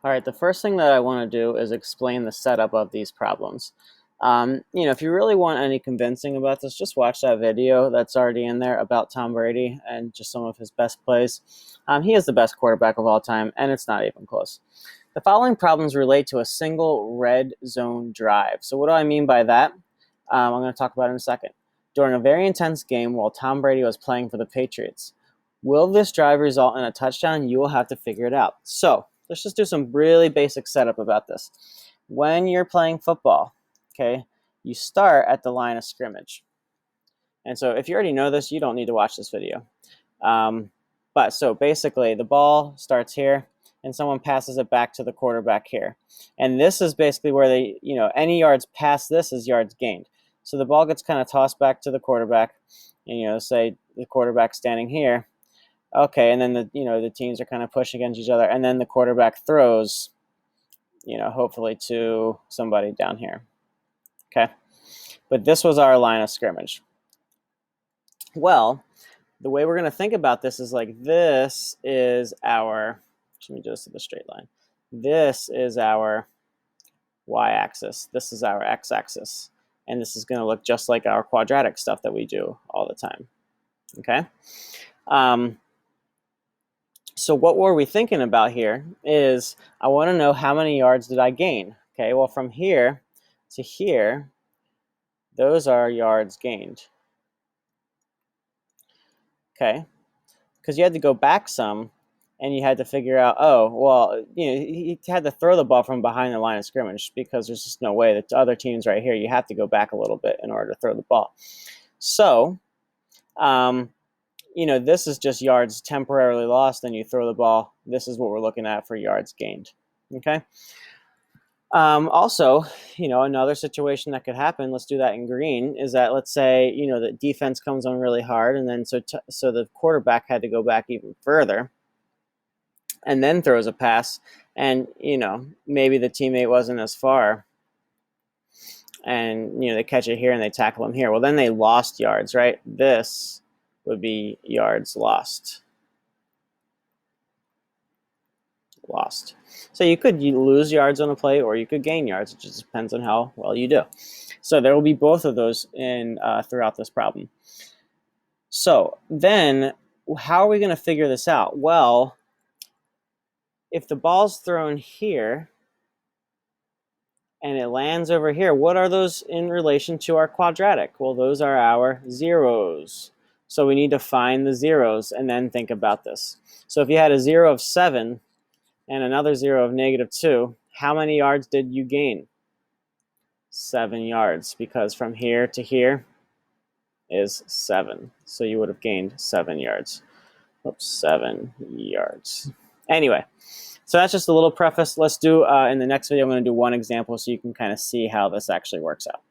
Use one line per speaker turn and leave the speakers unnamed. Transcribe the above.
All right, the first thing that I want to do is explain the setup of these problems. If you really want any convincing about this, just watch that video that's already in there about Tom Brady and just some of his best plays. He is the best quarterback of all time, and it's not even close. The following problems relate to a single red zone drive. So what do I mean by that? I'm going to talk about it in a second. During a very intense game while Tom Brady was playing for the Patriots, will this drive result in a touchdown? You will have to figure it out. So let's just do some really basic setup about this. When you're playing football, okay, you start at the line of scrimmage. And so if you already know this, you don't need to watch this video. But so basically the ball starts here and someone passes it back to the quarterback here. And this is basically where they, any yards past this is yards gained. So the ball gets kind of tossed back to the quarterback and, say the quarterback's standing here. Okay, and then the teams are kind of pushing against each other, and then the quarterback throws, hopefully to somebody down here. Okay, but this was our line of scrimmage. Well, the way we're going to think about this is like this is our, let me just do the straight line. This is our y-axis. This is our x-axis. And this is going to look just like our quadratic stuff that we do all the time. Okay? So what were we thinking about here is I want to know how many yards did I gain. Okay, well from here to here, those are yards gained. Okay, because you had to go back some and you had to figure out, oh, well, he had to throw the ball from behind the line of scrimmage because there's just no way that the other teams right here, you have to go back a little bit in order to throw the ball. So, this is just yards temporarily lost, and you throw the ball. This is what we're looking at for yards gained. Okay. Also, another situation that could happen, let's do that in green, is that let's say, the defense comes on really hard, and then so the quarterback had to go back even further and then throws a pass, and, maybe the teammate wasn't as far, and, they catch it here and they tackle him here. Well, then they lost yards, right? This would be yards lost. So you could lose yards on a play or you could gain yards. It just depends on how well you do. So there will be both of those in throughout this problem. So then how are we going to figure this out? Well, if the ball's thrown here and it lands over here, what are those in relation to our quadratic? Well, those are our zeros. So we need to find the zeros and then think about this. So if you had a 0 of 7 and another 0 of -2, how many yards did you gain? 7 yards, because from here to here is 7. So you would have gained 7 yards. Oops, 7 yards. Anyway, so that's just a little preface. Let's do, in the next video, I'm going to do one example so you can kind of see how this actually works out.